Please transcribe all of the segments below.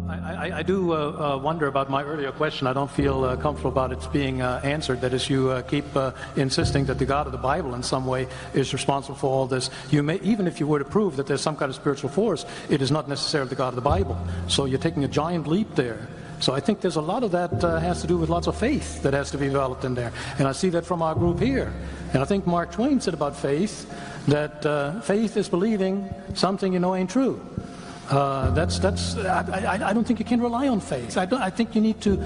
I do wonder about my earlier question. I don't feel comfortable about it being answered. That is, you keep insisting that the God of the Bible in some way is responsible for all this. You may, even if you were to prove that there's some kind of spiritual force, it is not necessarily the God of the Bible. So you're taking a giant leap there. So I think there's a lot of that has to do with lots of faith that has to be developed in there. And I see that from our group here. And I think Mark Twain said about faith that faith is believing something you know ain't true. I don't think you can rely on faith. I think you need to,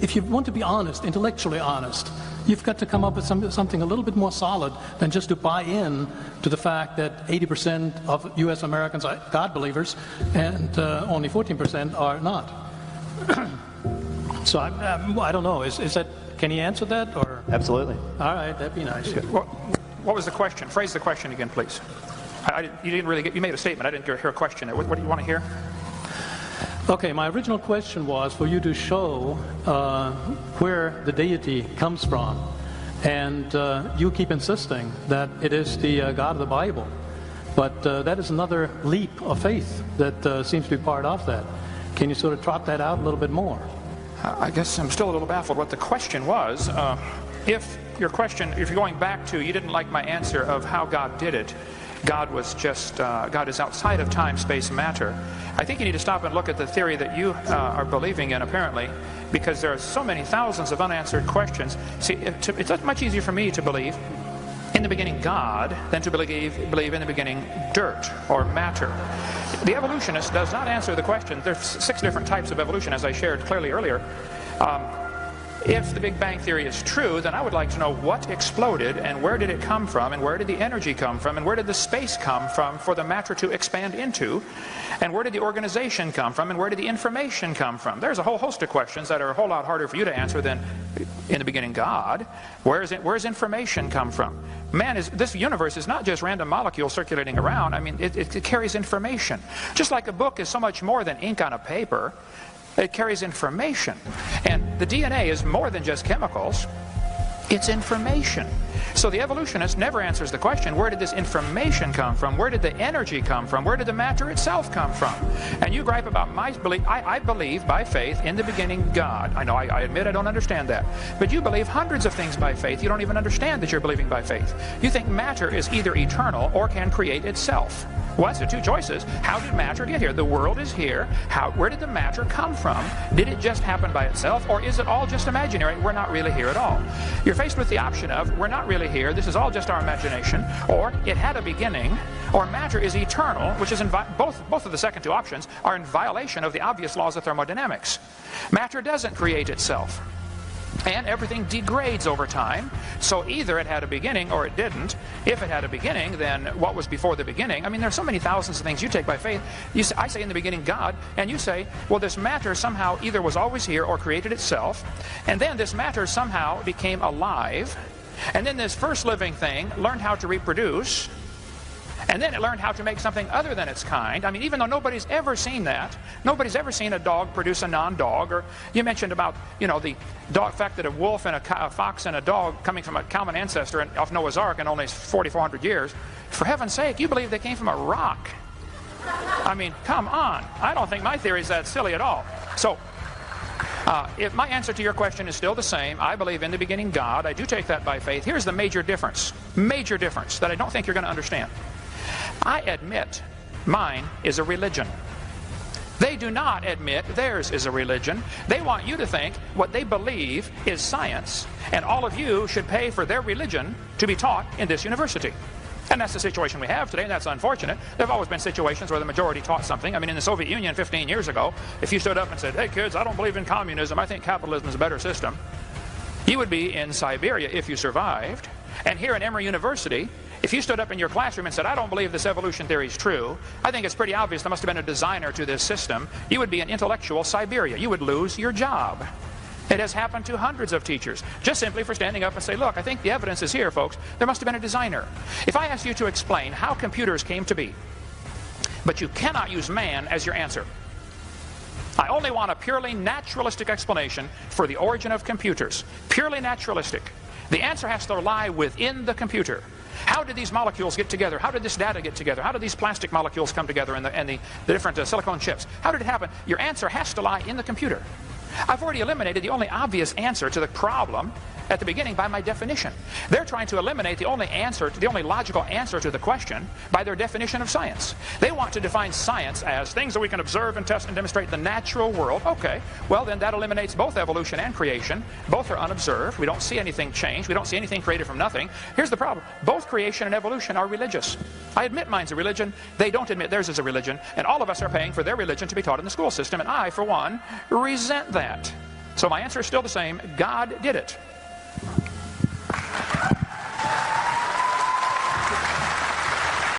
if you want to be honest, intellectually honest, you've got to come up with something a little bit more solid than just to buy in to the fact that 80% of U.S. Americans are God believers and only 14% are not. So I don't know. Is that? Can you answer that? Or absolutely. All right, that'd be nice. What was the question? Phrase the question again, please. You didn't really get. You made a statement. I didn't hear a question. What do you want to hear? Okay, my original question was for you to show where the deity comes from, and you keep insisting that it is the God of the Bible, but that is another leap of faith that seems to be part of that. Can you sort of trot that out a little bit more? I guess I'm still a little baffled what the question was. If you're going back to, you didn't like my answer of how God did it, God is outside of time, space, matter. I think you need to stop and look at the theory that you are believing in, apparently, because there are so many thousands of unanswered questions. See, it's much easier for me to believe in the beginning God than to believe in the beginning dirt or matter. The evolutionist does not answer the question. There's 6 different types of evolution, as I shared clearly earlier. If the Big Bang Theory is true, then I would like to know what exploded and where did it come from and where did the energy come from and where did the space come from for the matter to expand into, and where did the organization come from and where did the information come from. There's a whole host of questions that are a whole lot harder for you to answer than in the beginning God. Where's information come from? This universe is not just random molecules circulating around. I mean, it carries information. Just like a book is so much more than ink on a paper. It carries information. And the DNA is more than just chemicals. It's information. So the evolutionist never answers the question, where did this information come from? Where did the energy come from? Where did the matter itself come from? And you gripe about my belief. I believe by faith in the beginning God. I know, I admit I don't understand that. But you believe hundreds of things by faith. You don't even understand that you're believing by faith. You think matter is either eternal or can create itself. Well, that's the 2 choices. How did matter get here? The world is here. Where did the matter come from? Did it just happen by itself, or is it all just imaginary? We're not really here at all. You're faced with the option of, we're not really here, this is all just our imagination, or it had a beginning, or matter is eternal, which is both of the second 2 options are in violation of the obvious laws of thermodynamics. Matter doesn't create itself. And everything degrades over time, so either it had a beginning or it didn't. If it had a beginning, then what was before the beginning? I mean, there are so many thousands of things you take by faith. I say in the beginning God, and you say, well, this matter somehow either was always here or created itself, and then this matter somehow became alive, and then this first living thing learned how to reproduce, and then it learned how to make something other than its kind. I mean, even though nobody's ever seen that, nobody's ever seen a dog produce a non-dog. Or you mentioned about, the fact that a wolf and a fox and a dog coming from a common ancestor off Noah's Ark in only 4,400 years. For heaven's sake, you believe they came from a rock. I mean, come on. I don't think my theory is that silly at all. So, if my answer to your question is still the same, I believe in the beginning God. I do take that by faith. Here's the major difference that I don't think you're going to understand. I admit mine is a religion. They do not admit theirs is a religion. They want you to think what they believe is science, and all of you should pay for their religion to be taught in this university. And that's the situation we have today, and that's unfortunate. There have always been situations where the majority taught something. I mean, in the Soviet Union 15 years ago, if you stood up and said, hey kids, I don't believe in communism, I think capitalism is a better system, you would be in Siberia if you survived. And here at Emory University, if you stood up in your classroom and said, I don't believe this evolution theory is true, I think it's pretty obvious there must have been a designer to this system, you would be in intellectual Siberia. You would lose your job. It has happened to hundreds of teachers, just simply for standing up and say, look, I think the evidence is here, folks. There must have been a designer. If I asked you to explain how computers came to be, but you cannot use man as your answer, I only want a purely naturalistic explanation for the origin of computers. Purely naturalistic. The answer has to lie within the computer. How did these molecules get together? How did this data get together? How did these plastic molecules come together and the different silicone chips? How did it happen? Your answer has to lie in the computer. I've already eliminated the only obvious answer to the problem at the beginning by my definition. They're trying to eliminate the only logical answer to the question by their definition of science. They want to define science as things that we can observe and test and demonstrate in the natural world. Okay, well then that eliminates both evolution and creation. Both are unobserved. We don't see anything change. We don't see anything created from nothing. Here's the problem. Both creation and evolution are religious. I admit mine's a religion. They don't admit theirs is a religion. And all of us are paying for their religion to be taught in the school system. And I, for one, resent that. So my answer is still the same. God did it.